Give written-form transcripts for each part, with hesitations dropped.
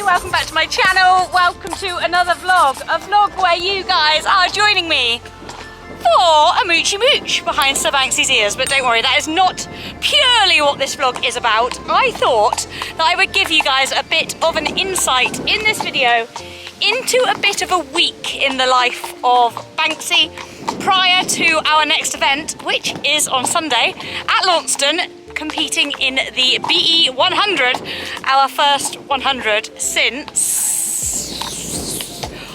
welcome back to my channel. Welcome to another vlog, a vlog where you guys are joining me for a moochy mooch behind Sir Banksy's ears. But don't worry, that is not purely what this vlog is about. I thought that I would give you guys a bit of an insight in this video into a bit of a week in the life of Banksy prior to our next event, which is on Sunday at Launceston, competing in the BE100, our first 100 since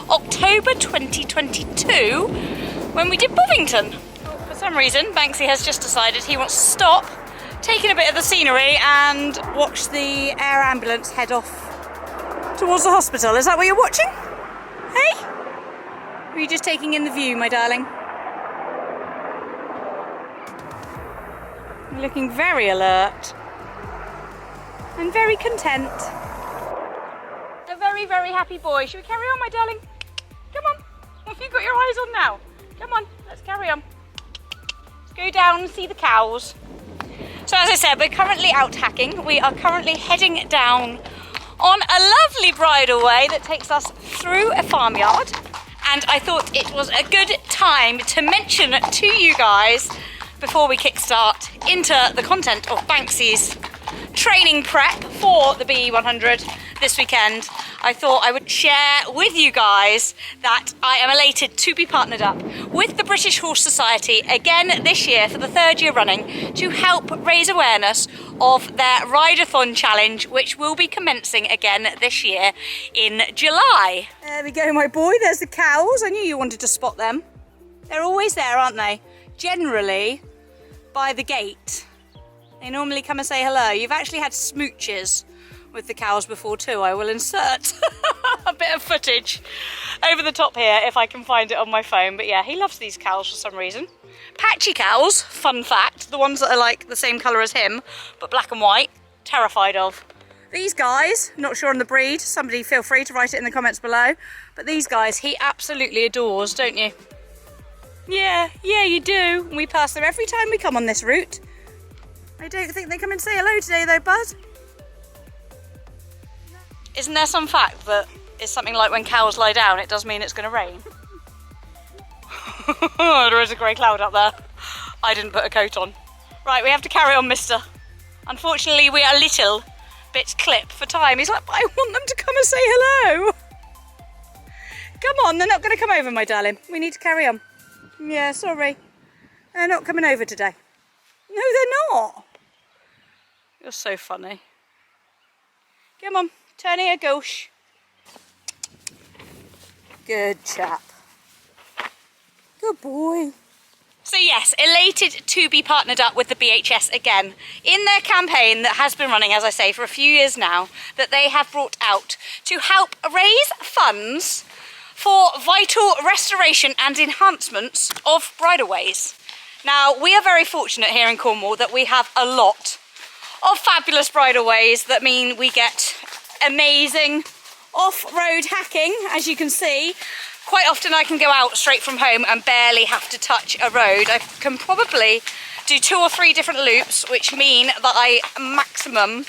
October 2022 when we did Bovington. For some reason, Banksy has just decided he wants to stop, taking a bit of the scenery and watch the air ambulance head off towards the hospital. Is that what you're watching? Hey? Or are you just taking in the view, my darling? You're looking very alert and very content. A very, very happy boy. Should we carry on, my darling? Come on. What have you got your eyes on now? Come on, let's carry on. Let's go down and see the cows. So as I said, we're currently out hacking. We are currently heading down on a lovely bridleway that takes us through a farmyard. And I thought it was a good time to mention to you guys before we kickstart into the content of Banksy's training prep for the BE100 this weekend. I thought I would share with you guys that I am elated to be partnered up with the British Horse Society again this year for the third year running to help raise awareness of their Rideathon challenge, which will be commencing again this year in July. There we go, my boy. There's the cows. I knew you wanted to spot them. They're always there, aren't they? Generally by the gate. They normally come and say hello. You've actually had smooches with the cows before too. I will insert a bit of footage over the top here if I can find it on my phone. But yeah, he loves these cows for some reason. Patchy cows, fun fact, the ones that are like the same colour as him, but black and white, terrified of. These guys, not sure on the breed, somebody feel free to write it in the comments below, but these guys he absolutely adores, don't you? Yeah, you do. We pass them every time we come on this route. I don't think they come and say hello today though, bud. Isn't there some fact that it's something like when cows lie down, it does mean it's going to rain? There is a grey cloud up there. I didn't put a coat on. Right, we have to carry on, mister. Unfortunately, we are a little bit clipped for time. He's like, but I want them to come and say hello. Come on, they're not going to come over, my darling. We need to carry on. Yeah, sorry. They're not coming over today. No, they're not. You're so funny. Come on, turn here, gauche. Good chap. Good boy. So yes, elated to be partnered up with the BHS again in their campaign that has been running, as I say, for a few years now, that they have brought out to help raise funds for vital restoration and enhancements of bridleways. Now, we are very fortunate here in Cornwall that we have a lot of fabulous bridleways that mean we get amazing off-road hacking, as you can see. Quite often I can go out straight from home and barely have to touch a road. I can probably do 2 or 3 different loops, which mean that I maximum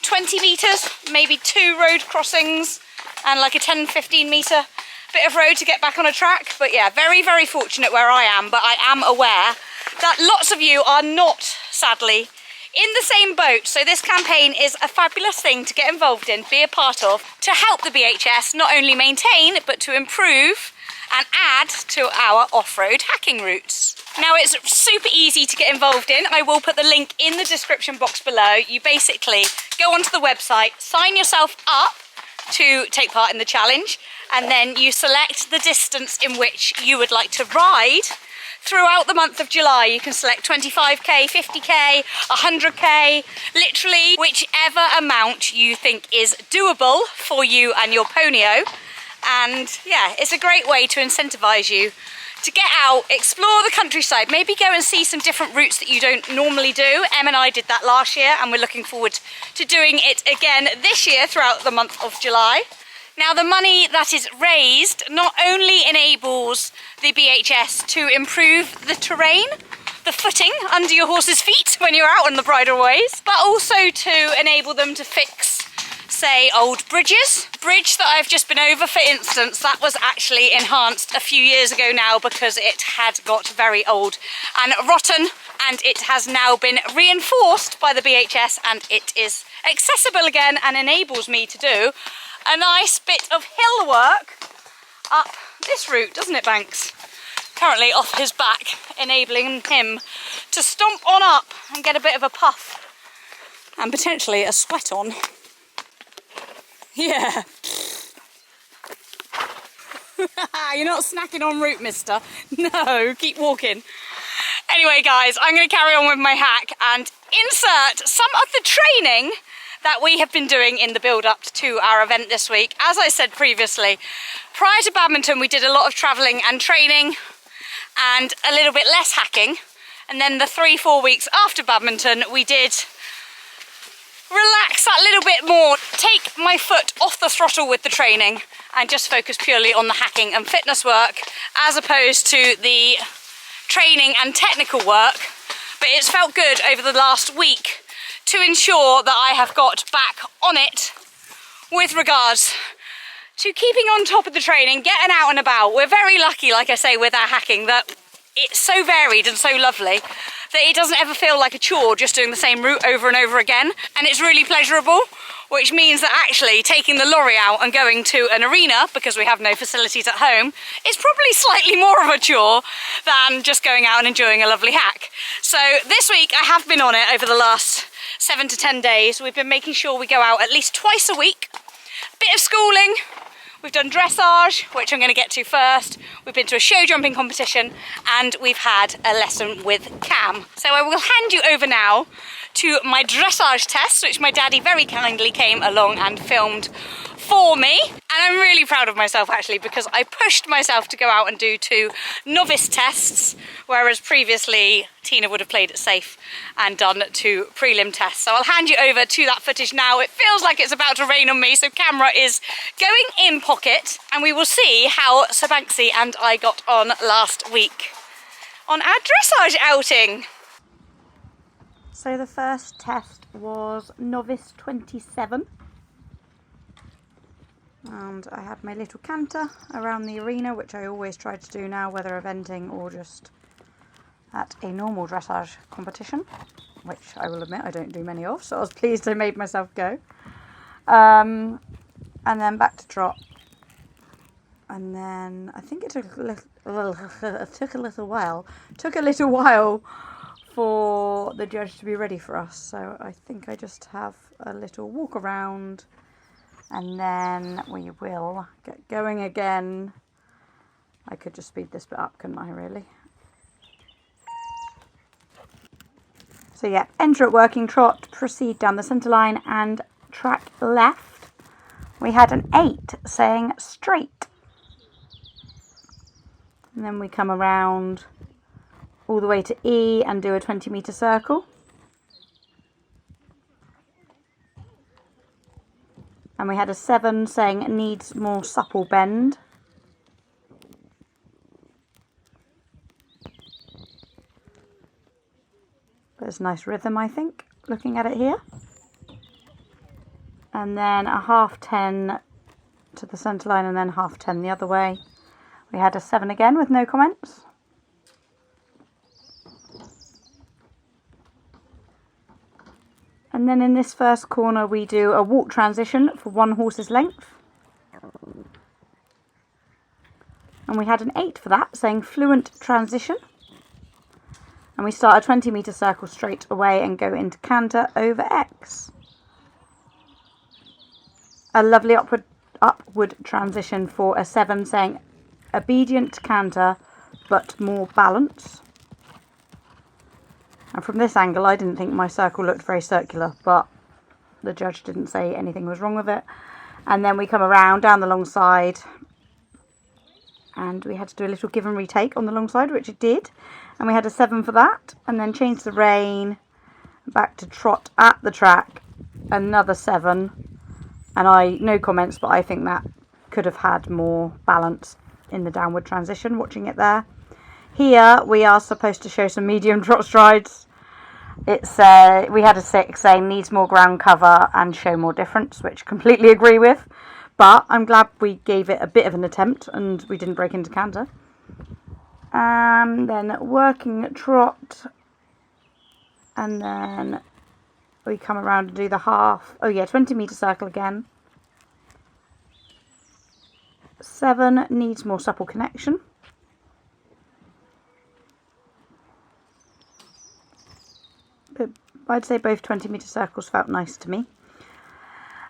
20 metres, maybe 2 road crossings and like a 10-15 metre bit of road to get back on a track. But yeah, very, very fortunate where I am, but I am aware that lots of you are not, sadly, in the same boat. So this campaign is a fabulous thing to get involved in, be a part of, to help the BHS not only maintain, but to improve and add to our off-road hacking routes. Now, it's super easy to get involved in. I will put the link in the description box below. You basically go onto the website, sign yourself up to take part in the challenge, and then you select the distance in which you would like to ride throughout the month of July. You can select 25k, 50k, 100k, literally whichever amount you think is doable for you and your ponyo. And yeah, it's a great way to incentivize you to get out, explore the countryside, maybe go and see some different routes that you don't normally do. Em and I did that last year, and we're looking forward to doing it again this year throughout the month of July. Now, the money that is raised not only enables the BHS to improve the terrain, the footing under your horse's feet when you're out on the bridleways, but also to enable them to fix say, old bridges. Bridge that I've just been over, for instance, that was actually enhanced a few years ago now because it had got very old and rotten, and it has now been reinforced by the BHS and it is accessible again and enables me to do a nice bit of hill work up this route, doesn't it, Banks? Currently off his back, enabling him to stomp on up and get a bit of a puff and potentially a sweat on. Yeah. You're not snacking en route, mister. No, keep walking. Anyway, guys, I'm going to carry on with my hack and insert some of the training that we have been doing in the build-up to our event this week. As I said previously, prior to Badminton, we did a lot of travelling and training and a little bit less hacking. And then the 3-4 weeks after Badminton, we did relax that little bit more, take my foot off the throttle with the training and just focus purely on the hacking and fitness work as opposed to the training and technical work. But it's felt good over the last week to ensure that I have got back on it with regards to keeping on top of the training, getting out and about. We're very lucky, like I say, with our hacking that it's so varied and so lovely that it doesn't ever feel like a chore just doing the same route over and over again. And it's really pleasurable, which means that actually taking the lorry out and going to an arena, because we have no facilities at home, is probably slightly more of a chore than just going out and enjoying a lovely hack. So this week I have been on it over the last 7 to 10 days. We've been making sure we go out at least twice a week. A bit of schooling. We've done dressage, which I'm going to get to first. We've been to a show jumping competition and we've had a lesson with Cam. So I will hand you over now to my dressage test, which my daddy very kindly came along and filmed for me. And I'm really proud of myself actually, because I pushed myself to go out and do 2 novice tests, whereas previously Tina would have played it safe and done 2 prelim tests. So I'll hand you over to that footage now. It feels like it's about to rain on me, so camera is going in pocket and we will see how Sir Banksy and I got on last week on our dressage outing. So the first test was novice 27. And I had my little canter around the arena, which I always try to do now, whether eventing or just at a normal dressage competition, which I will admit I don't do many of, so I was pleased I made myself go. And then back to trot. And then I think it took a little while for the judge to be ready for us. So I think I just have a little walk around and then we will get going again. I could just speed this bit up, couldn't I, really? So yeah, enter at working trot, proceed down the centre line and track left. We had an 8 saying straight. And then we come around all the way to E and do a 20-metre circle. And we had a 7 saying it needs more supple bend. There's nice rhythm, I think, looking at it here. And then a half 10 to the centre line and then half 10 the other way. We had a 7 again with no comments. And then in this first corner we do a walk transition for 1 horse's length. And we had an 8 for that, saying fluent transition. And we start a 20-metre circle straight away and go into canter over X. A lovely upward transition for a 7, saying obedient canter but more balance. And from this angle, I didn't think my circle looked very circular, but the judge didn't say anything was wrong with it. And then we come around down the long side, and we had to do a little give and retake on the long side, which it did. And we had a 7 for that, and then change the rein, back to trot at the track, another 7. And no comments, but I think that could have had more balance in the downward transition, watching it there. Here we are supposed to show some medium trot strides, It's we had a 6 saying needs more ground cover and show more difference, which completely agree with. But I'm glad we gave it a bit of an attempt and we didn't break into canter. Then working trot, and then we come around and do the half. Oh yeah, 20-metre circle again. 7 needs more supple connection. But I'd say both 20-metre circles felt nice to me.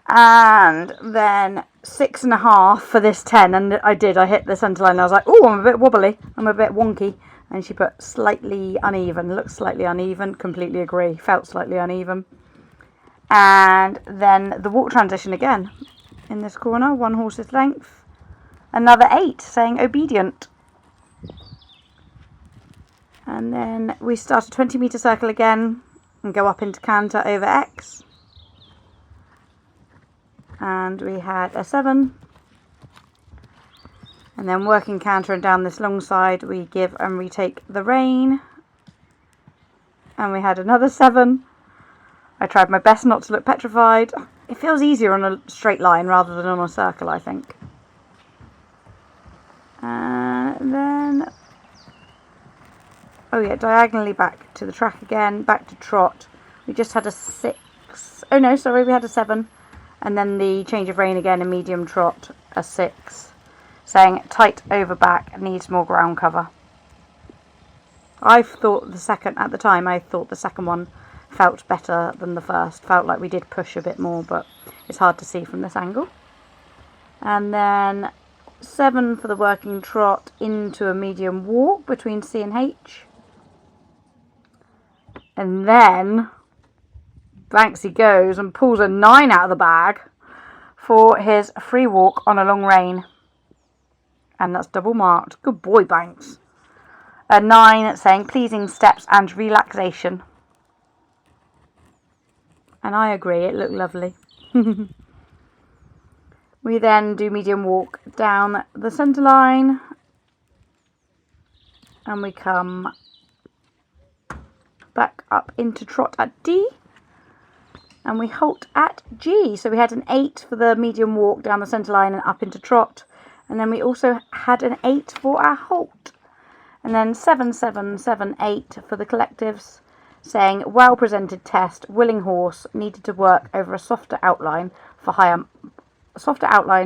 And then 6.5 for this 10, and I hit the centre line. I was like, oh, I'm a bit wobbly, I'm a bit wonky. And she put slightly uneven, looks slightly uneven, completely agree, felt slightly uneven. And then the walk transition again, in this corner, 1 horse's length. Another 8, saying obedient. And then we start a 20-metre circle again, and go up into canter over X. And we had a 7, and then working canter and down this long side we give and retake the rein, and we had another 7. I tried my best not to look petrified. It feels easier on a straight line rather than on a circle, I think. And then, oh yeah, diagonally back to the track again, back to trot. We just had a 6, oh no, sorry, we had a 7. And then the change of rein again, a medium trot, a 6, saying tight over back, needs more ground cover. I thought the second one felt better than the first. Felt like we did push a bit more, but it's hard to see from this angle. And then 7 for the working trot into a medium walk between C and H. And then Banksy goes and pulls a 9 out of the bag for his free walk on a long rein. And that's double marked. Good boy, Banks. A 9 saying pleasing steps and relaxation. And I agree, it looked lovely. We then do medium walk down the centre line. And we come back up into trot at D. And we halt at G. So we had an 8 for the medium walk down the centre line and up into trot. And then we also had an 8 for our halt. And then 7, 7, 7, 8 for the collectives, saying well presented test, willing horse, needed to work over a softer outline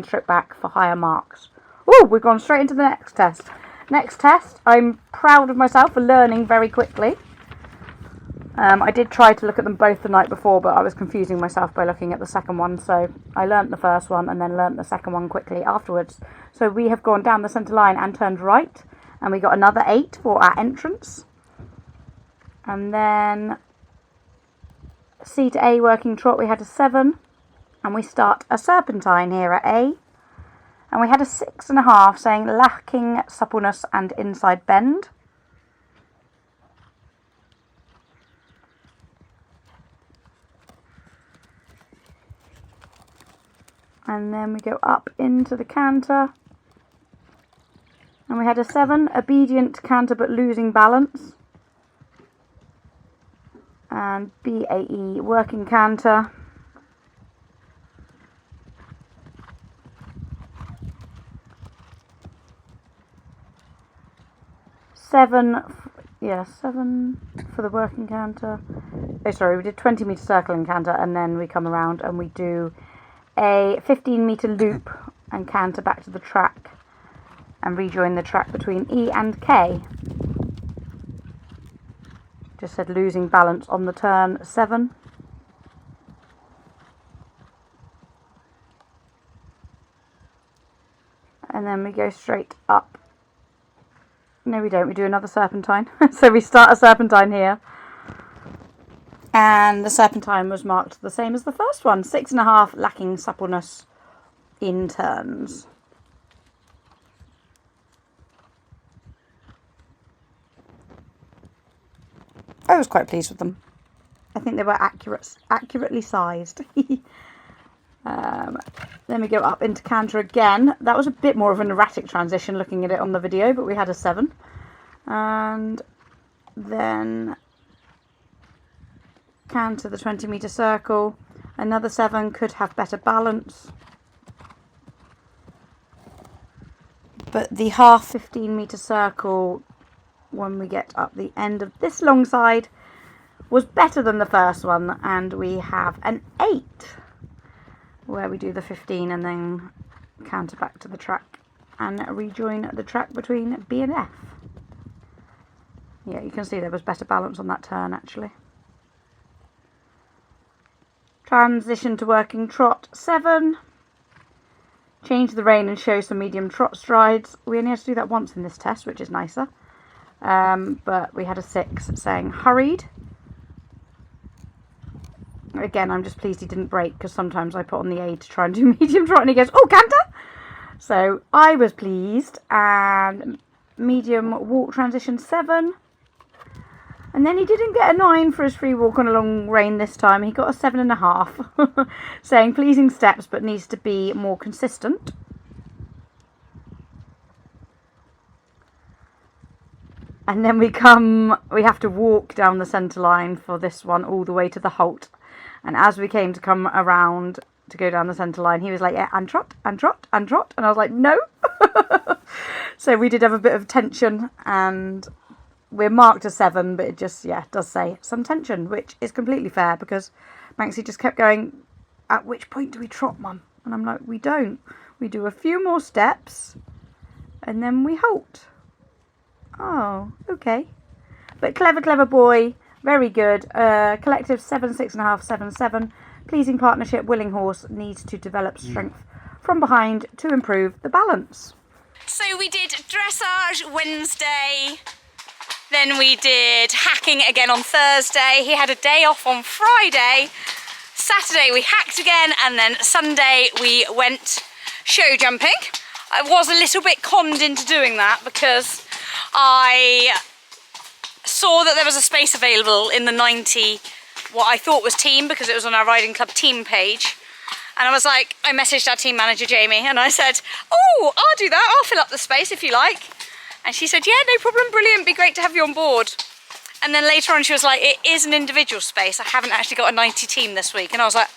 strip back for higher marks. Oh, we've gone straight into the next test. Next test, I'm proud of myself for learning very quickly. I did try to look at them both the night before, but I was confusing myself by looking at the second one. So I learnt the first one and then learnt the second one quickly afterwards. So we have gone down the centre line and turned right. And we got another 8 for our entrance. And then C to A working trot, we had a 7. And we start a serpentine here at A. And we had a 6.5 saying lacking suppleness and inside bend. And then we go up into the canter. And we had a 7, obedient canter but losing balance. And BAE, working canter. Seven for the working canter. Oh, sorry, we did 20-metre circle in canter, and then we come around and we do a 15-metre loop and canter back to the track and rejoin the track between E and K. Just said losing balance on the turn 7. And then we go straight up. No, we don't. We do another serpentine. So we start a serpentine here. And the serpentine was marked the same as the first one. 6.5, lacking suppleness in turns. I was quite pleased with them. I think they were accurately sized. Then we go up into canter again. That was a bit more of an erratic transition looking at it on the video, but we had a 7. And then canter the 20-metre circle. Another 7 could have better balance. But the half 15-metre circle, when we get up the end of this long side, was better than the first one, and we have an 8 where we do the 15 and then canter back to the track and rejoin the track between B and F. Yeah, you can see there was better balance on that turn actually. Transition to working trot 7. Change the rein and show some medium trot strides. We only had to do that once in this test, which is nicer. But we had a 6 saying hurried. Again, I'm just pleased he didn't break, because sometimes I put on the A to try and do medium trot and he goes, oh, canter! So I was pleased. And medium walk transition 7. And then he didn't get a 9 for his free walk on a long rein this time. He got a 7.5, saying pleasing steps but needs to be more consistent. And then we have to walk down the centre line for this one all the way to the halt. And as we came to come around to go down the centre line, he was like, yeah, and trot, and trot, and trot. And I was like, no. So we did have a bit of tension, and we're marked a 7, but it just, yeah, does say some tension, which is completely fair because Banksy just kept going, at which point do we trot, Mum? And I'm like, we don't. We do a few more steps and then we halt. Oh, okay. But clever boy, very good. Collective 7, 6.5, 7, 7. Pleasing partnership, willing horse, needs to develop strength from behind to improve the balance. So we did dressage Wednesday. Then we did hacking again on Thursday. He had a day off on Friday. Saturday we hacked again, and then Sunday we went show jumping. I was a little bit conned into doing that because I saw that there was a space available in the 90, what I thought was team, because it was on our riding club team page. And I was like, I messaged our team manager Jamie and I said, oh, I'll do that, I'll fill up the space if you like. And she said, yeah, no problem, brilliant, be great to have you on board. And then later on she was like, it is an individual space, I haven't actually got a 90 team this week. And I was like,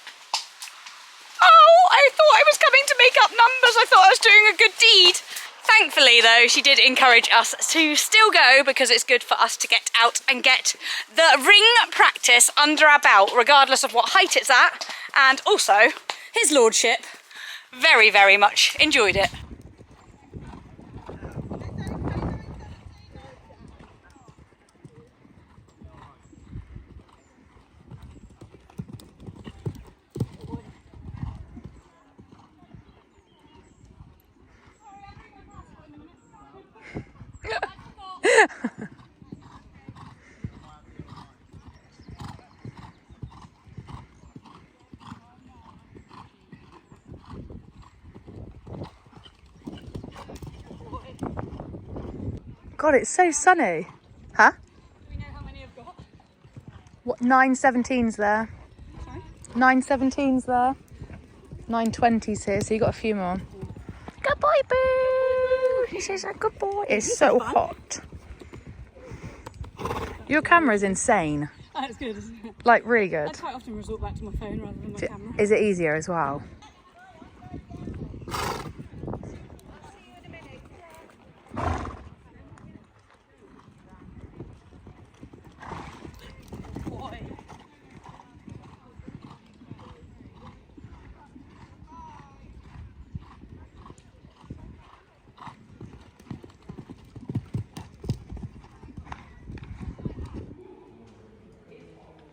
oh, I thought I was coming to make up numbers, I thought I was doing a good deed. Thankfully though, she did encourage us to still go because it's good for us to get out and get the ring practice under our belt, regardless of what height it's at. And also, his lordship very, very much enjoyed it. God, it's so sunny. Huh? Do we know how many I've got? What, 917's there? Sorry? 917's there. 920's here, so you got a few more. Good boy, Boo! He says a good boy. It's so hot. Your camera's insane. Oh, it's good, isn't it? Like, really good. I quite often resort back to my phone rather than my camera. Is it easier as well?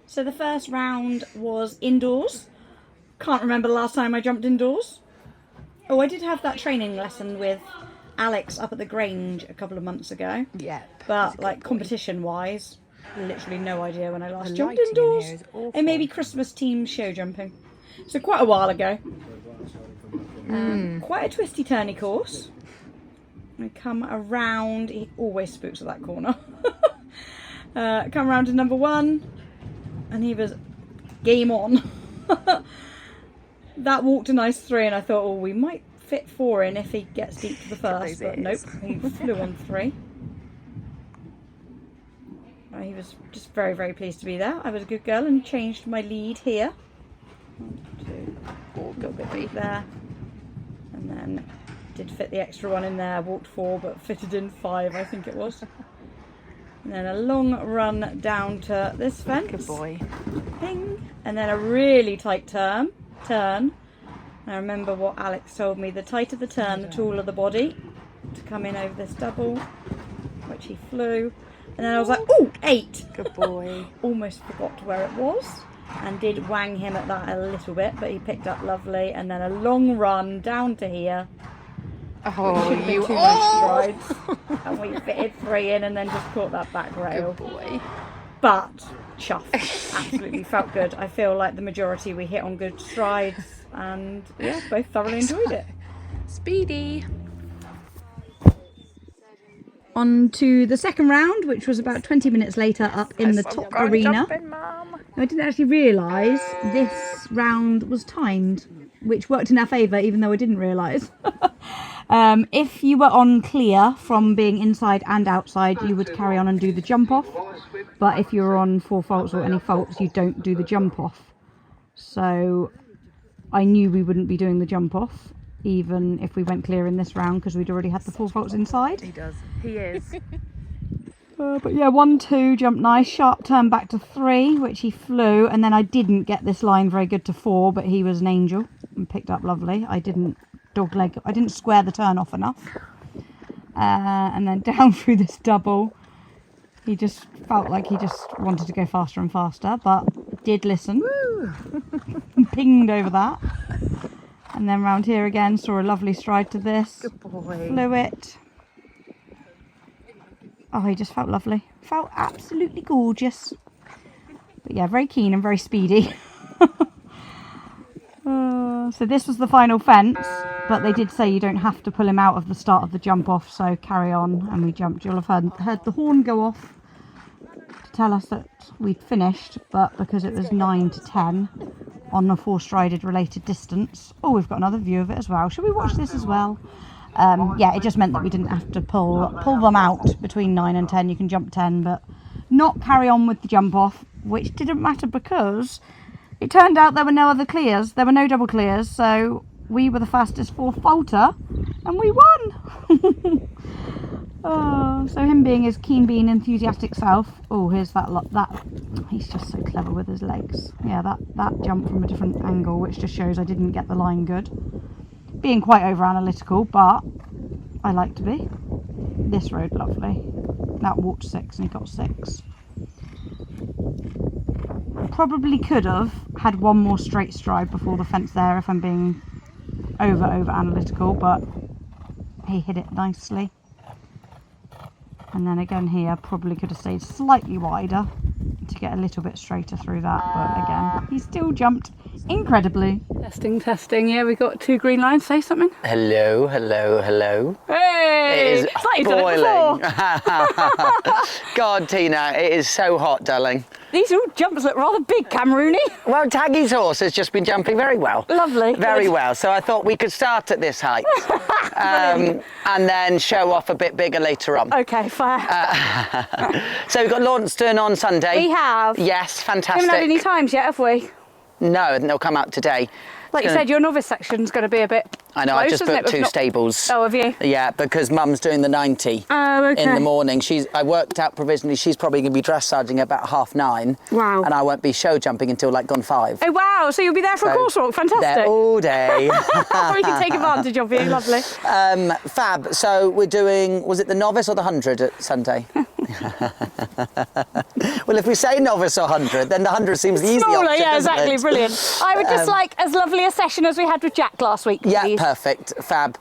So the first round was indoors. Can't remember the last time I jumped indoors. Oh, I did have that training lesson with Alex up at the Grange a couple of months ago. Yeah. But like competition wise, literally no idea when I last jumped indoors. It may be Christmas team show jumping. So quite a while ago. Quite a twisty turny course. We come around, he always spooks at that corner. Come around to number 1. And he was game on. That walked a nice 3 and I thought, oh, we might fit 4 in if he gets deep to the first, but nope, he flew on 3. he was just very, very pleased to be there. I was a good girl and changed my lead here. 1, 2, 4, got a bit there. And then did fit the extra one in there, walked 4 but fitted in 5, I think it was. And then a long run down to this fence. Good boy. Ping. And then a really tight turn. I remember what Alex told me, the tighter the turn, the taller the body, to come in over this double, which he flew. And then I was like, oh, 8. Good boy. Almost forgot where it was and did wang him at that a little bit, but he picked up lovely. And then a long run down to here. Oh, you too much strides. And we fitted 3 in and then just caught that back rail. Good boy. But chuffed. Absolutely felt good. I feel like the majority we hit on good strides and yeah, both thoroughly enjoyed it. Speedy. On to the second round, which was about 20 minutes later up in the top arena. I didn't actually realise this round was timed, which worked in our favour, even though I didn't realise. If you were on clear from being inside and outside, you would carry on and do the jump off. But if you were on 4 faults or any faults, you don't do the jump off. So I knew we wouldn't be doing the jump off, even if we went clear in this round, because we'd already had the 4 faults inside. He does. He is. But yeah, 1, 2, jumped nice, sharp turn back to 3, which he flew, and then I didn't get this line very good to 4, but he was an angel and picked up lovely. I didn't square the turn off enough. And then down through this double, he just felt like he just wanted to go faster and faster, but did listen. Pinged over that. And then round here again, saw a lovely stride to this. Good boy. Flew it. Oh, he just felt lovely. Felt absolutely gorgeous. But yeah, very keen and very speedy. So this was the final fence, but they did say you don't have to pull him out of the start of the jump off, so carry on. And we jumped. You'll have heard the horn go off to tell us that we'd finished, but because it was 9 to 10 on the 4-strided related distance. Oh, we've got another view of it as well. Shall we watch this as well? Yeah, it just meant that we didn't have to pull them out between 9 and 10. You can jump 10, but not carry on with the jump off, which didn't matter because it turned out there were no other clears. There were no double clears, so we were the fastest 4-faulter and we won. Oh, so him being his keen bean enthusiastic self. Oh, here's that he's just so clever with his legs. Yeah, that jump from a different angle, which just shows I didn't get the line good. Being quite over analytical, but I like to be. This road, lovely. That walked 6 and he got 6. Probably could have had one more straight stride before the fence there if I'm being over analytical, but he hit it nicely. And then again here, probably could have stayed slightly wider to get a little bit straighter through that, but again, he still jumped incredibly. Testing. Yeah, we got 2 green lines. Say something. Hello. Hey! It is boiling. God, Tina, it is so hot, darling. These all jumps look rather big, Cameroony. Well, Taggy's horse has just been jumping very well. Lovely. Very well. So I thought we could start at this height and then show off a bit bigger later on. Okay, fair. So we've got Launceston on Sunday. We have. Yes, fantastic. We haven't had any times yet, have we? No, they'll come out today. Like you said, your novice section's going to be a bit I know, close, I just booked 2 stables. Oh, have you? Yeah, because Mum's doing the 90 in the morning. I worked out provisionally she's probably going to be dressaging at about 9:30. Wow. And I won't be show jumping until like gone 5. Oh, wow. So you'll be there for a course walk. Fantastic. There all day. We can take advantage of you. Lovely. Fab. So we're doing, was it the novice or the 100 at Sunday? Well, if we say novice or 100, then the 100 seems the easy option, yeah, exactly. It? Brilliant. I would just like as lovely a session as we had with Jack last week, please. Yeah, perfect. Fab.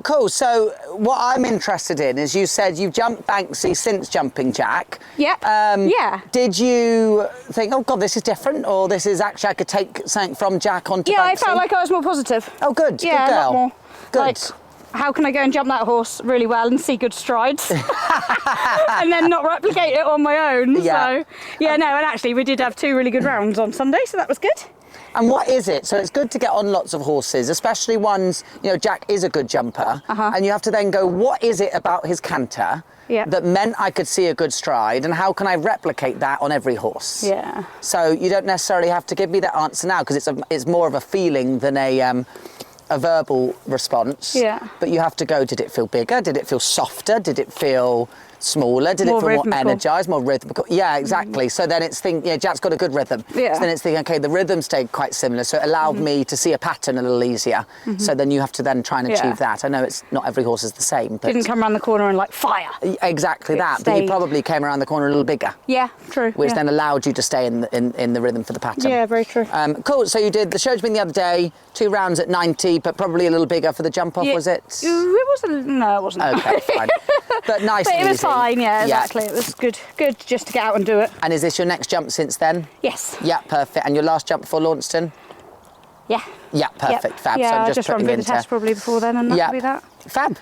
Cool. So what I'm interested in is you said you've jumped Banksy since jumping Jack. Yep. Yeah. Did you think, oh God, this is different, or this is actually I could take something from Jack onto Banksy? Yeah, I felt like I was more positive. Oh, good. Yeah, good girl. a lot more. Good. Like, how can I go and jump that horse really well and see good strides and then not replicate it on my own? Yeah. So, yeah, no, and actually we did have 2 really good rounds on Sunday, so that was good. And what is it? So it's good to get on lots of horses, especially ones, you know, Jack is a good jumper. And you have to then go, what is it about his canter that meant I could see a good stride, and how can I replicate that on every horse? Yeah. So you don't necessarily have to give me that answer now, because it's more of a feeling than a verbal response. Yeah. But you have to go, did it feel bigger? Did it feel softer? Did it feel smaller? Did it feel more energised, more rhythmical? Yeah, exactly. So then it's thinking, yeah, Jack's got a good rhythm. Yeah. So then it's thinking, okay, the rhythm stayed quite similar, so it allowed me to see a pattern a little easier. So then you have to then try and achieve that. I know it's not every horse is the same, but... Didn't come around the corner and like fire. Exactly that, but you probably came around the corner a little bigger. Yeah, true. Which then allowed you to stay in the rhythm for the pattern. Yeah, very true. Cool, so you did the Showjumping the other day, 2 rounds at 90, but probably a little bigger for the jump off, was it? It wasn't, no, it wasn't. Okay, fine. But nice and But it was easy. fine, yeah, exactly. It was good just to get out and do it. And is this your next jump since then? Yes. Yeah, perfect. And your last jump before Launceston? Yeah. Yeah, perfect. Fab. Yeah, So I'm I'll just just run putting through the into... test probably before then, and that'll be that. Fab.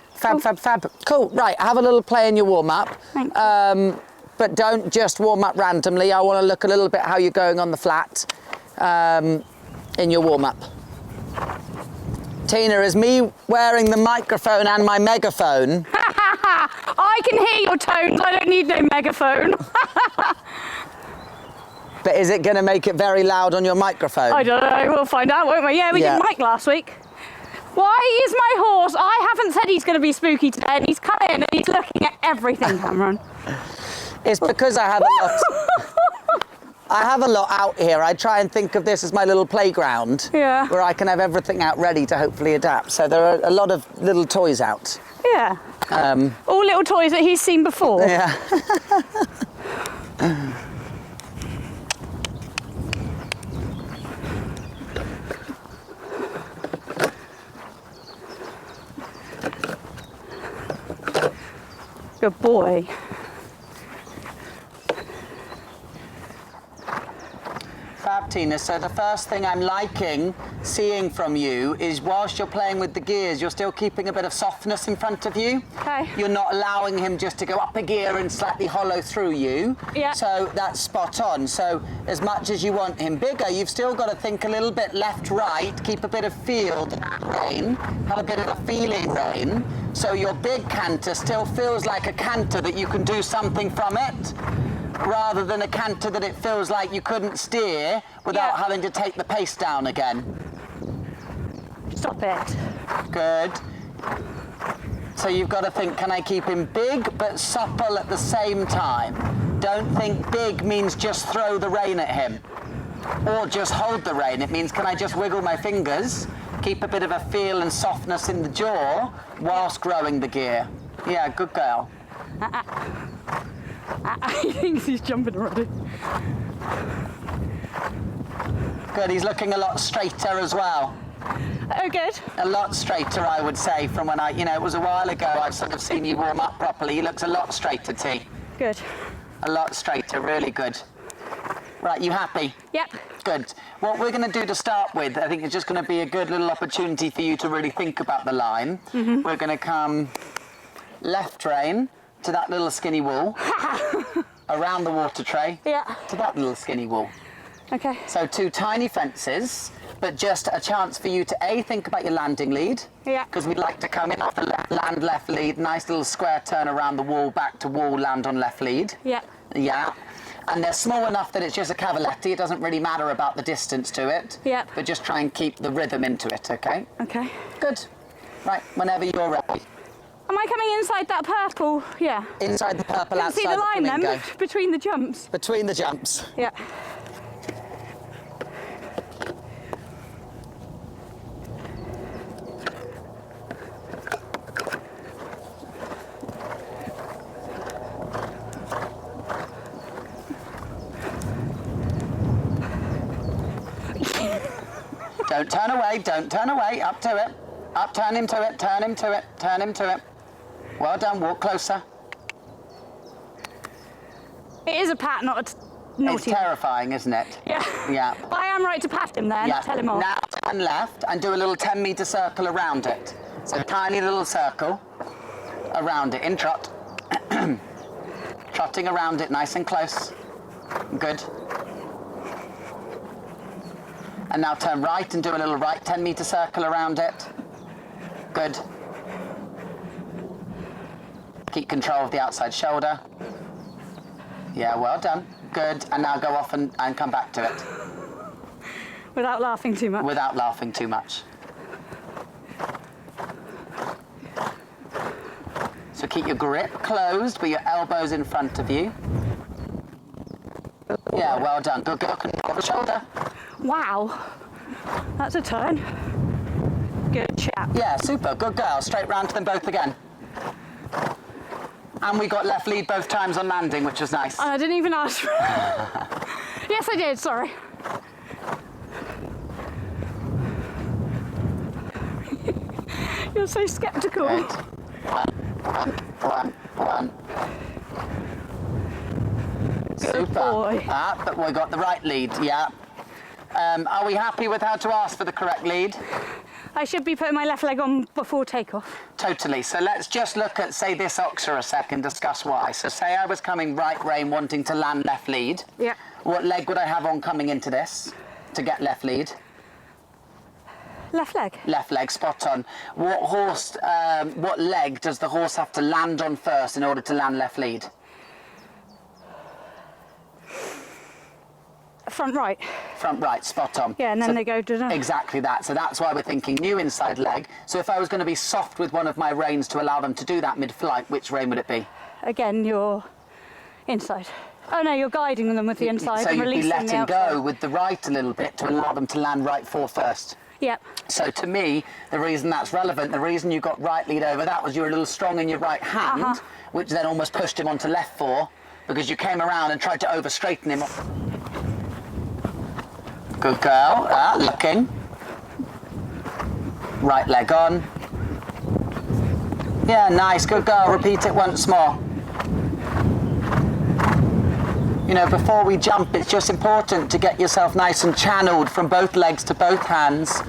Cool. Right, have a little play in your warm-up. Thank you. But don't just warm up randomly. I want to look a little bit how you're going on the flat in your warm-up. Tina, is me wearing the microphone and my megaphone? I can hear your tones. I don't need no megaphone. But is it going to make it very loud on your microphone? I don't know. We'll find out, won't we? Yeah, we did mic last week. Why is my horse? I haven't said he's going to be spooky today, and he's come in and he's looking at everything, Cameron. It's because I have a lot. I have a lot out here. I try and think of this as my little playground, where I can have everything out ready to hopefully adapt. So there are a lot of little toys out. Yeah. All little toys that he's seen before. Yeah. Good boy. Fab, Tina. So the first thing I'm liking seeing from you is whilst you're playing with the gears, you're still keeping a bit of softness in front of you. Okay. You're not allowing him just to go up a gear and slightly hollow through you. Yeah. So that's spot on. So as much as you want him bigger, you've still got to think a little bit left, right, keep a bit of feel to that rein, have a bit of a feeling rein. So your big canter still feels like a canter that you can do something from it, rather than a canter that it feels like you couldn't steer without having to take the pace down again. Stop it. Good. So you've got to think, can I keep him big but supple at the same time? Don't think big means just throw the rein at him or just hold the rein. It means, can I just wiggle my fingers, keep a bit of a feel and softness in the jaw whilst growing the gear? Yeah, good girl. He thinks he's jumping already. Good, he's looking a lot straighter as well. Oh, good. A lot straighter, I would say, from when it was a while ago I've sort of seen you warm up properly. He looks a lot straighter, T. Good. A lot straighter, really good. Right, you happy? Yep. Good. What we're going to do to start with, I think it's just going to be a good little opportunity for you to really think about the line. We're going to come left rein to that little skinny wall, around the water tray, to that little skinny wall. Okay. So 2 tiny fences, but just a chance for you to think about your landing lead. Yeah. Because we'd like to come in off the land left lead, nice little square turn around the wall, back to wall, land on left lead. Yeah. Yeah. And they're small enough that it's just a cavaletti. It doesn't really matter about the distance to it. Yeah. But just try and keep the rhythm into it, okay? Okay. Good. Right, whenever you're ready. Am I coming inside that purple? Yeah. Inside the purple, Can outside see the line flamingo. then between the jumps. Between the jumps. Yeah. Don't turn away, don't turn away, up to it. Up, turn him to it, turn him to it, turn him to it. Well done, walk closer. It is a pat, not a naughty. It's terrifying, isn't it? Yeah. Yeah. But I am right to pat him then, Yeah. tell him off. Now turn left and do a little 10-metre circle around it. So a tiny little circle around it, in trot. Trotting around it nice and close. Good. And now turn right and do a little right 10-meter circle around it. Good. Keep control of the outside shoulder. Yeah, well done. Good. And now go off and come back to it. Without laughing too much. Without laughing too much. So keep your grip closed, but your elbows in front of you. Yeah, well done. Good girl. Control the shoulder. Wow. That's a turn. Good chap. Yeah, super. Good girl. Straight round to them both again. And we got left lead both times on landing, which was nice. I didn't even ask for it. Yes, I did. Sorry. You're so sceptical. Great. One. Super. Boy. But we got the right lead, yeah. Are we happy with how to ask for the correct lead? I should be putting my left leg on before takeoff. Totally. So let's just look at, say, this oxer a second, discuss why. So say I was coming right rein, wanting to land left lead. Yeah. What leg would I have on coming into this to get left lead? Left leg. Left leg, spot on. What leg does the horse have to land on first in order to land left lead? Front right. Front right, spot on. Yeah, and then they go... Exactly that. So that's why we're thinking new inside leg. So if I was going to be soft with one of my reins to allow them to do that mid-flight, which rein would it be? Again, you're inside. Oh no, you're guiding them with the inside. So and you'd be releasing letting the outside. go with the right a little bit to allow them to land right fore first. Yep. So to me, the reason that's relevant, the reason you got right lead over that was you were a little strong in your right hand, which then almost pushed him onto left fore, because you came around and tried to over-straighten him. Good girl. Looking. Right leg on. Yeah, nice. Good girl. Repeat it once more. You know, before we jump, it's just important to get yourself nice and channeled from both legs to both hands,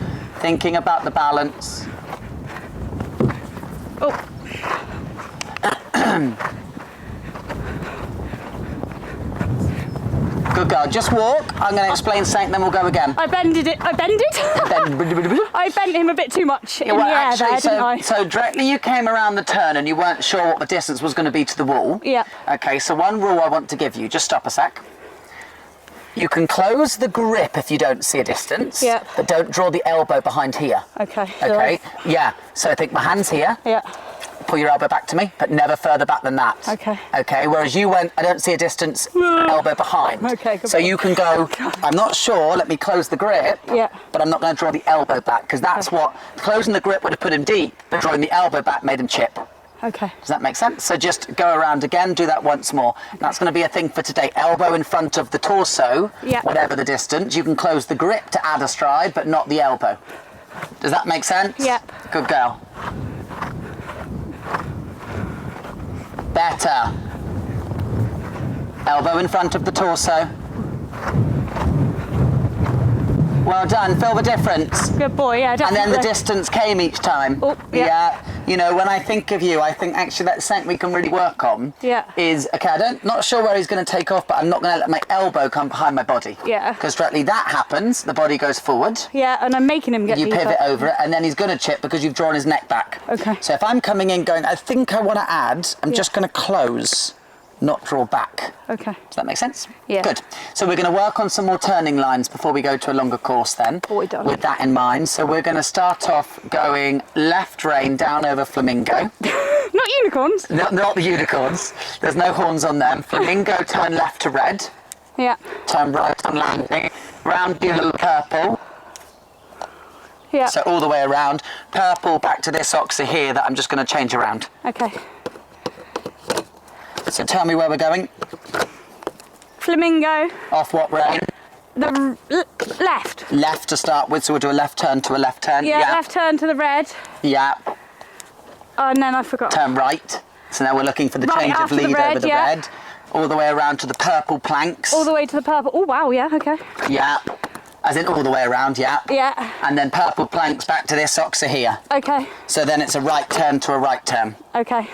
thinking about the balance. Oh. Good girl. Just walk. I'm going to explain something, then we'll go again. I bended it. I bended? I bent him a bit too much in the air there, didn't I? So directly you came around the turn and you weren't sure what the distance was going to be to the wall. Yeah. Okay, so one rule I want to give you. Just stop a sec. You can close the grip if you don't see a distance. Yeah. But don't draw the elbow behind here. Okay. Okay. Yeah. So I think my hand's here. Yeah. Pull your elbow back to me, but never further back than that. Okay. Okay, whereas you went, I don't see a distance, elbow behind. Okay, good so point. you can go, I'm not sure, let me close the grip, Yeah. but I'm not going to draw the elbow back, because that's what, closing the grip would have put him deep, but drawing the elbow back made him chip. Okay. Does that make sense? So just go around again, do that once more. That's going to be a thing for today. Elbow in front of the torso, whatever the distance. You can close the grip to add a stride, but not the elbow. Does that make sense? Yep. Good girl. Better. Elbow in front of the torso. Well done. Feel the difference. Good boy, yeah, definitely. And then the distance came each time. Oh, yeah. You know, when I think of you, I think actually that's something we can really work on. Yeah. Is, okay, not sure where he's going to take off, but I'm not going to let my elbow come behind my body. Yeah. Because directly that happens, the body goes forward. Yeah, and I'm making him get You deeper. pivot over it, and then he's going to chip because you've drawn his neck back. Okay. So if I'm coming in going, I think I want to add, I'm just going to close, not draw back. Okay. Does that make sense? Yeah. Good. So we're going to work on some more turning lines before we go to a longer course then. Boy, done. With that in mind. So we're going to start off going left rein down over flamingo. Not unicorns. Not the unicorns. There's no horns on them. Flamingo, turn left to red. Yeah. Turn right on landing. Round your little purple. Yeah. So all the way around. Purple back to this oxer here that I'm just going to change around. Okay. So tell me where we're going. Flamingo. Off what rein? The left. Left to start with, so we'll do a left turn to a left turn. Yeah, left turn to the red. Yeah. And then I forgot. Turn right. So now we're looking for the Right change of after the lead red, over the yeah. red. All the way around to the purple planks. All the way to the purple. Oh, wow, yeah, okay. Yeah. As in all the way around, yeah. Yeah. And then purple planks back to this oxer here. Okay. So then it's a right turn to a right turn. Okay.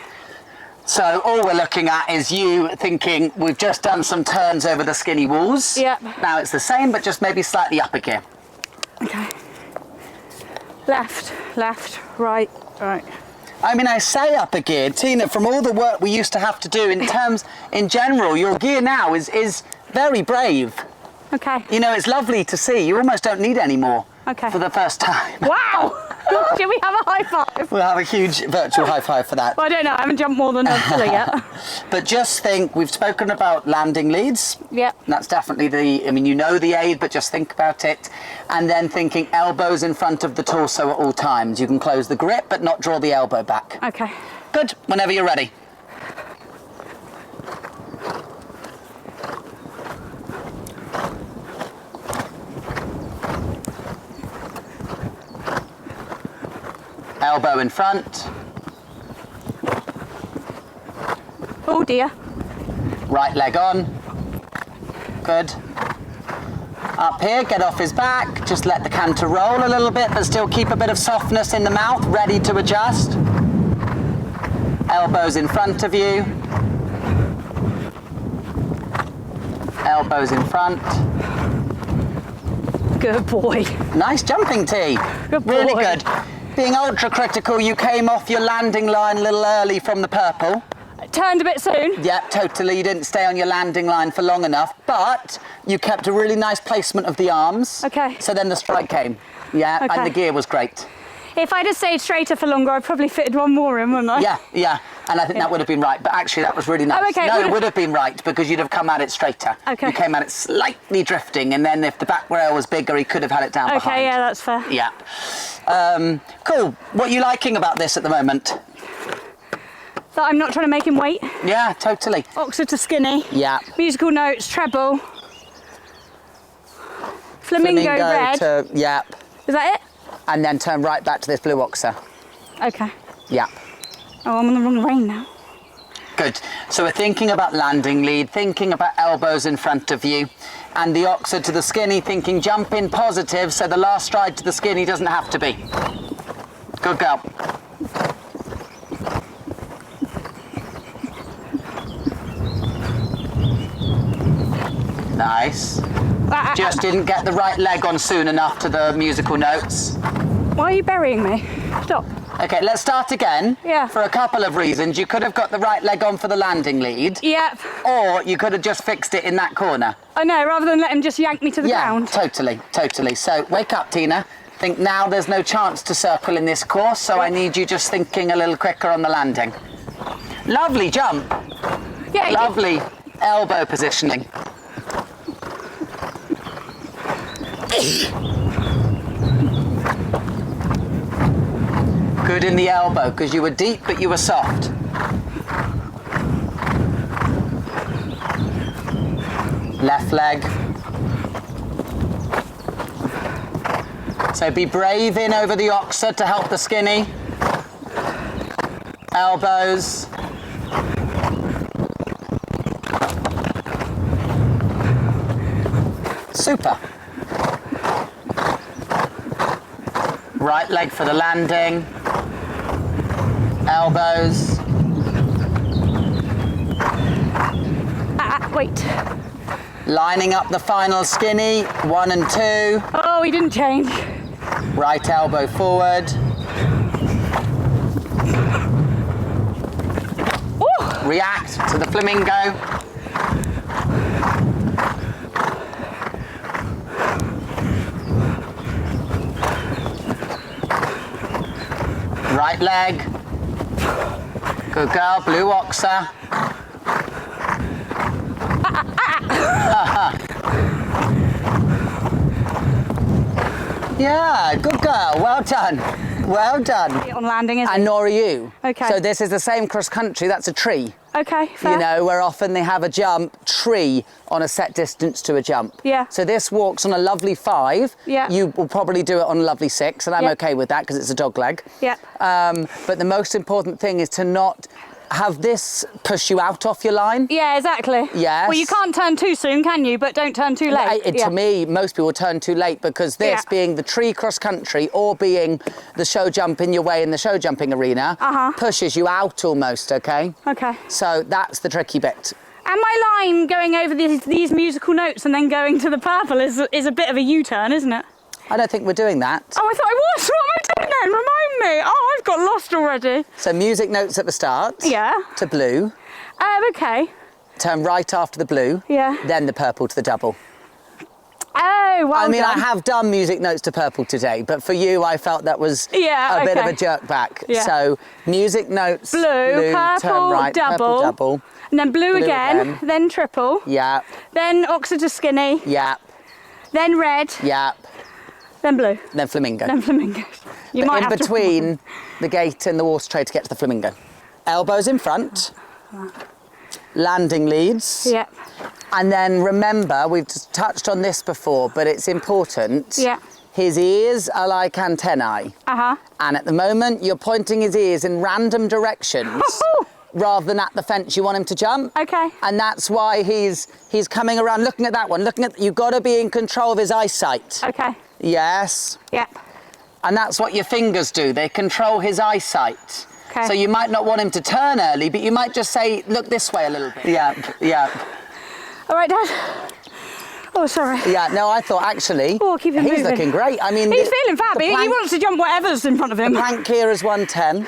So all we're looking at is you thinking, we've just done some turns over the skinny walls. Yeah. Now it's the same, but just maybe slightly up a gear. Okay. Left, left, right, right. I mean, I say up a gear, Tina, from all the work we used to have to do in general, your gear now is very brave. Okay. You know, it's lovely to see. You almost don't need any more. Okay. For the first time. Wow! Should we have a high five? We'll have a huge virtual high five for that. Well, I don't know, I haven't jumped more than a pillar yet. But just think, we've spoken about landing leads. Yep. That's definitely I mean, you know the aid, but just think about it. And then thinking elbows in front of the torso at all times. You can close the grip, but not draw the elbow back. Okay. Good, whenever you're ready. Elbow in front. Oh dear. Right leg on. Good. Up here, get off his back. Just let the canter roll a little bit, but still keep a bit of softness in the mouth, ready to adjust. Elbows in front of you. Elbows in front. Good boy. Nice jumping, T. Good boy. Really good. Being ultra critical, you came off your landing line a little early from the purple. Turned a bit soon. Yeah, totally. You didn't stay on your landing line for long enough, but you kept a really nice placement of the arms. Okay. So then the strike came. Yeah, Okay. and the gear was great. If I'd have stayed straighter for longer, I'd probably fitted one more in, wouldn't I? Yeah, yeah. And I think that would have been right, but actually that was really nice. Oh, okay. No, it would have been right because you'd have come at it straighter. Okay. You came at it slightly drifting, and then if the back rail was bigger, he could have had it down behind. Okay, yeah, that's fair. Yeah. Cool. What are you liking about this at the moment? That I'm not trying to make him wait. Yeah, totally. Oxford to skinny. Yeah. Musical notes, treble. Flamingo red. Yeah. Is that it? And then turn right back to this blue oxer. Okay. Yeah. Oh, I'm on the wrong rein now. Good. So we're thinking about landing lead, thinking about elbows in front of you, and the oxer to the skinny, thinking jump in positive, so the last stride to the skinny doesn't have to be. Good girl. Nice. Just didn't get the right leg on soon enough to the musical notes. Why are you burying me? Stop. Okay, let's start again. Yeah. For a couple of reasons. You could have got the right leg on for the landing lead. Yep. Or you could have just fixed it in that corner. I know, rather than let him just yank me to the ground. Yeah, totally, totally. So wake up, Tina. Think now there's no chance to circle in this course, so I need you just thinking a little quicker on the landing. Lovely jump. Yeah. Lovely elbow positioning. Good in the elbow, because you were deep, but you were soft. Left leg. So be brave in over the oxer to help the skinny. Elbows. Super. Right leg for the landing. Elbows. Wait. Lining up the final skinny, 1 and 2. Oh, he didn't change. Right elbow forward. Ooh. React to the flamingo. Right leg. Good girl, blue oxer. Yeah, good girl, well done. Well done. On landing, isn't And nor are you. Okay. So this is the same cross country, that's a tree. Okay, fair. You know, where often they have a jump tree on a set distance to a jump. Yeah. So this walks on a lovely 5. Yeah. You will probably do it on a lovely 6, and I'm Yep. okay with that because it's a dog leg. Yeah. But the most important thing is to not have this push you out off your line. Yeah, exactly. Yes. Well, you can't turn too soon, can you? But don't turn too late. To me, most people turn too late because this being the tree cross country or being the show jump in your way in the show jumping arena pushes you out almost, okay? Okay. So that's the tricky bit. And my line going over these musical notes and then going to the purple is a bit of a U-turn, isn't it? I don't think we're doing that. Oh, I thought I was. What am I doing then? Remind me. Oh, I've got lost already. So music notes at the start. Yeah. To blue. Okay. Turn right after the blue. Yeah. Then the purple to the double. Oh, well I mean, done. I have done music notes to purple today, but for you, I felt that was a bit of a jerk back. Yeah. So music notes, blue, purple, turn right, double, purple, double. And then blue again, then triple. Yeah. Then oxide to skinny. Yeah. Then red. Yeah. Then blue. Then flamingo. Then flamingo. You might in have between the gate and the water tray to get to the flamingo. Elbows in front. Landing leads. Yep. And then remember, we've just touched on this before, but it's important. Yeah. His ears are like antennae. Uh-huh. And at the moment, you're pointing his ears in random directions rather than at the fence you want him to jump. Okay. And that's why he's coming around, looking at that one, you've got to be in control of his eyesight. Okay. Yes. Yep. And that's what your fingers do. They control his eyesight. Okay. So you might not want him to turn early, but you might just say, look this way a little bit. Yeah, yeah. All right, Dad. Oh, sorry. Yeah, no, I thought actually, keep him he's moving. looking great. I mean, he's feeling fab. He wants to jump whatever's in front of him. The plank here is 110.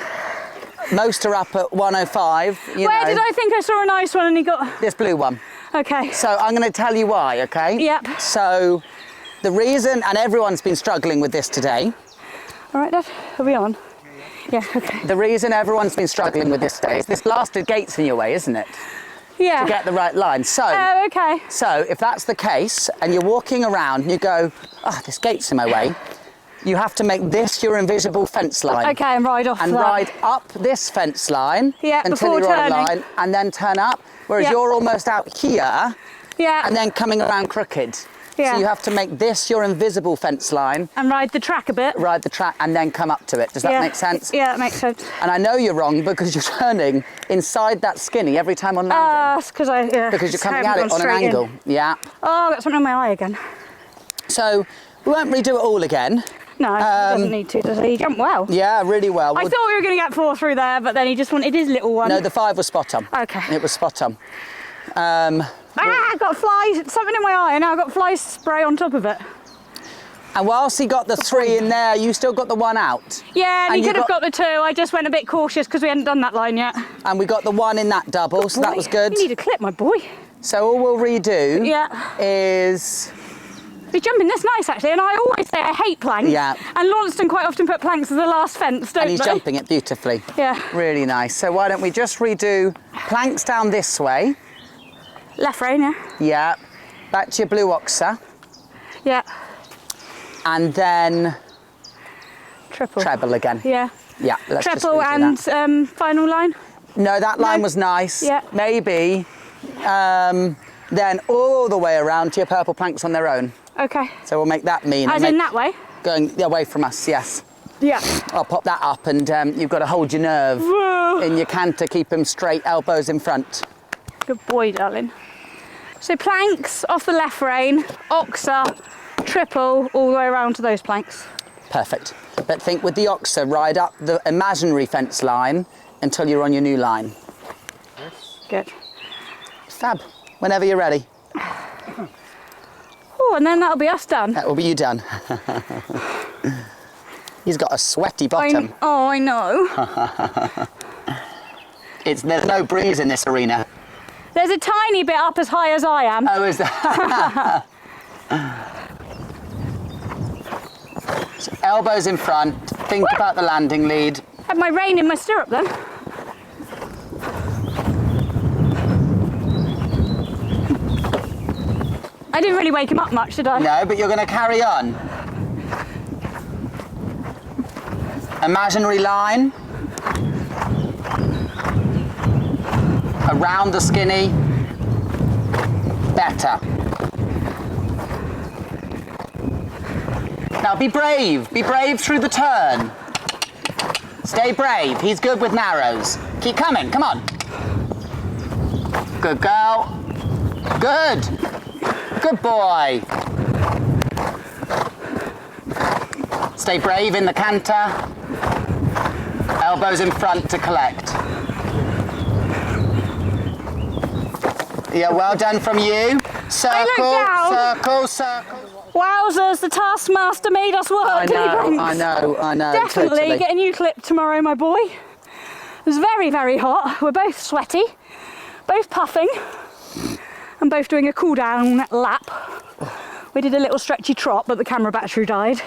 Most are up at 105. Where did I think I saw a nice one and he got... This blue one. Okay. So I'm going to tell you why, okay? Yep. So the reason, and everyone's been struggling with this today. All right, Dad, are we on? Yeah, okay. The reason everyone's been struggling with this today is this blasted gate's in your way, isn't it? Yeah. To get the right line. So, okay. So if that's the case and you're walking around and you go, oh, this gate's in my way, you have to make this your invisible fence line. Okay, and ride off and that. ride up this fence line until you're turning. on a line and then turn up, whereas you're almost out here and then coming around crooked. Yeah. So you have to make this your invisible fence line. And ride the track a bit. Ride the track and then come up to it. Does that make sense? Yeah, that makes sense. And I know you're wrong because you're turning inside that skinny every time on landing. That's because because you're coming at it on an angle. Yeah. Oh, I got something on my eye again. So we won't redo it all again. No, he doesn't need to, does he? He jumped well. Yeah, really well. I thought we were going to get 4 through there, but then he just wanted his little one. No, the 5 was spot on. Okay. It was spot on. I got flies, something in my eye, and now I've got fly spray on top of it. And whilst he got the 3 in there, you still got the 1 out. Yeah, and he could have got the 2. I just went a bit cautious because we hadn't done that line yet. And we got the 1 in that double, so that was good. You need a clip, my boy. So all we'll redo is... He's jumping this nice, actually, and I always say I hate planks. Yeah. And Launceston quite often put planks as the last fence, don't they? And he's jumping it beautifully. Yeah. Really nice. So why don't we just redo planks down this way. Left rein, yeah. Yeah. Back to your blue oxer. Yeah. And then... Triple. Treble again. Yeah. Yeah, let's just Treble redo that. and final line? No, that line was nice. Yeah. Maybe then all the way around to your purple planks on their own. Okay. So we'll make that mean. As in that way? Going away from us, yes. Yeah. I'll pop that up and you've got to hold your nerve in your canter, keep them straight, elbows in front. Good boy, darling. So planks off the left rein, oxer, triple, all the way around to those planks. Perfect. But think with the oxer, ride up the imaginary fence line until you're on your new line. Good. Fab. Whenever you're ready. Oh, and then that'll be us done. That will be you done. He's got a sweaty bottom. I know. There's no breeze in this arena. There's a tiny bit up as high as I am. Oh, is there? So elbows in front, think about the landing lead. Had my rein in my stirrup then. I didn't really wake him up much, did I? No, but you're going to carry on. Imaginary line. Around the skinny. Better. Now be brave through the turn. Stay brave, he's good with narrows. Keep coming, come on. Good girl. Good. Good boy. Stay brave in the canter. Elbows in front to collect. Yeah, well done from you. Circle, circle, circle. Wowzers, the taskmaster made us work. I know, Banks. I know. Definitely totally. get a new clip tomorrow, my boy. It's very, very hot. We're both sweaty, both puffing, and both doing a cool down lap. We did a little stretchy trot, but the camera battery died.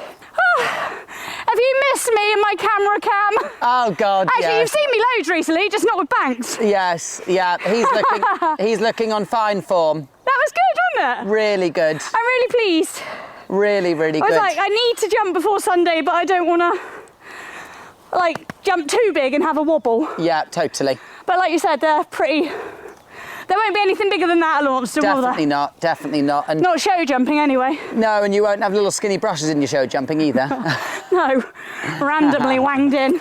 Have you missed me in my camera cam? Oh God, Actually, yes. you've seen me loads recently, just not with Banks. Yes, yeah, he's looking on fine form. That was good, wasn't it? Really good. I'm really pleased. Really, really I good. was like, I need to jump before Sunday, but I don't want to, like, jump too big and have a wobble. Yeah, totally. But like you said, they're pretty... There won't be anything bigger than that at Launceston, will there? Definitely not, definitely not. And Not show jumping, anyway. no, and you won't have little skinny brushes in your show jumping either. No, randomly wanged in.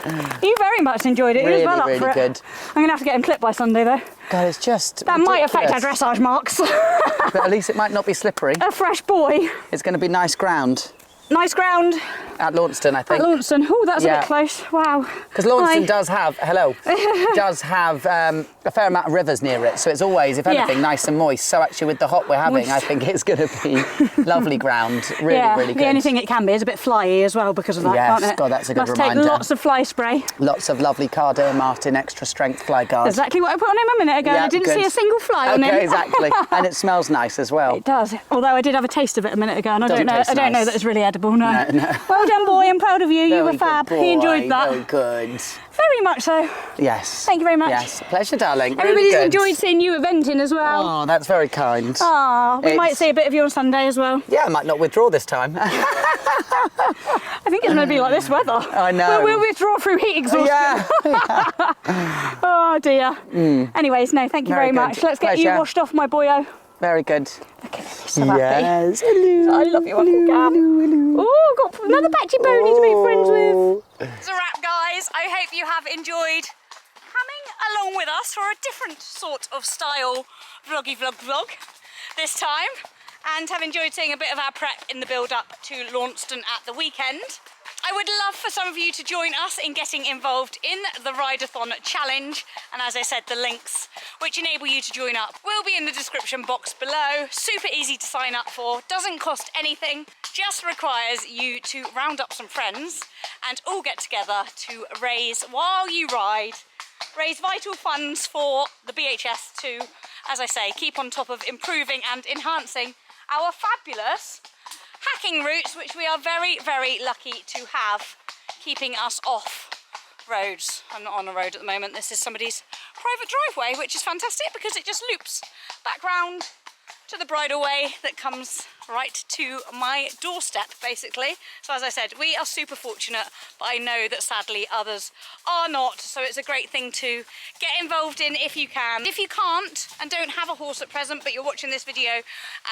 You very much enjoyed it. He was well up really for it. good. I'm going to have to get him clipped by Sunday, though. God, it's just That might affect our ridiculous. dressage marks. But at least it might not be slippery. A fresh boy. It's going to be nice ground Nice ground at Launceston, I at think. Launceston. Oh, that's a Yeah. bit close. Wow. Because Launceston Hi. does have, does have a fair amount of rivers near it. So it's always, if anything, Yeah. nice and moist. So actually with the hot we're having, Moist. I think it's going to be lovely ground. Really, Yeah, really good. the only thing it can be is a bit flyy as well because of that, Yes, can't it? God, that's a good Must reminder. take lots of fly spray. Lots of lovely Cardo Martin extra strength fly guard. Exactly what I put on him a minute ago. Yeah, I didn't good. see a single fly on him. Okay, exactly. And it smells nice as well. It does. Although I did have a taste of it a minute ago, and I Doesn't don't know. taste I don't know nice. that it's really edible. No. No. Well done, boy. I'm proud of you. You Very were good fab. boy, He enjoyed that. Very good. Very much so. Yes. Thank you very much. Yes, pleasure, darling. Everybody's Really good. enjoyed seeing you eventing as well. Oh, that's very kind. Ah, we might It's- see a bit of you on Sunday as well. Yeah, I might not withdraw this time. I think it's going to be like this weather. I know. We'll withdraw through heat exhaustion. Yeah. Oh dear. Anyways, no, thank you Very very much. good. Let's get you Pleasure. washed off, my boyo. Very good. Look at him, he's so happy. Yes. Hello. I love you, Uncle Cam. Oh, got another patchy pony to make friends with. It's a wrap, guys. I hope you have enjoyed coming along with us for a different sort of style vloggy vlog this time, and have enjoyed seeing a bit of our prep in the build-up to Launceston at the weekend. I would love for some of you to join us in getting involved in the Rideathon challenge, and as I said, the links which enable you to join up will be in the description box below. Super easy to sign up for, doesn't cost anything, just requires you to round up some friends and all get together to raise, while you ride, raise vital funds for the BHS to, as I say, keep on top of improving and enhancing our fabulous hacking routes, which we are very, very lucky to have, keeping us off roads. I'm not on a road at the moment. This is somebody's private driveway, which is fantastic because it just loops back round to the bridleway that comes right to my doorstep, basically. So as I said, we are super fortunate, but I know that sadly others are not. So it's a great thing to get involved in if you can. If you can't and don't have a horse at present, but you're watching this video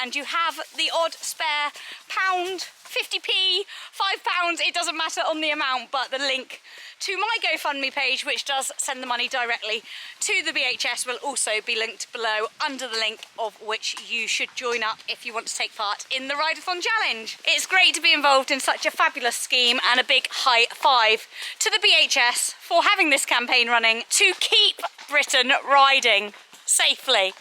and you have the odd spare pound, 50p, £5, it doesn't matter on the amount, but the link to my GoFundMe page, which does send the money directly to the BHS, will also be linked below under the link of which you should join up if you want to take part in the Rideathon challenge. It's great to be involved in such a fabulous scheme, and a big high five to the BHS for having this campaign running to keep Britain riding safely.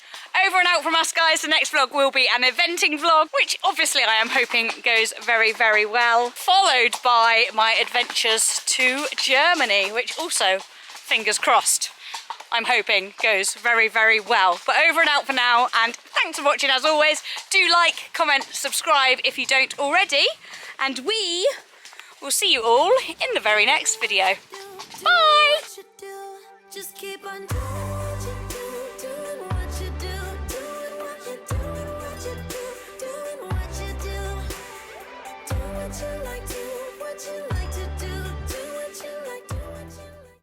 Over and out from us, guys. The next vlog will be an eventing vlog, which obviously I am hoping goes very, very well, followed by my adventures to Germany, which also, fingers crossed, I'm hoping goes very, very well. But over and out for now, and thanks for watching as always. Do like, comment, subscribe if you don't already, and we will see you all in the very next video. Bye! Just keep on doing what you do, doing what you do, doing what you do, doing what you do, doing what you do, do what you like, do what you like.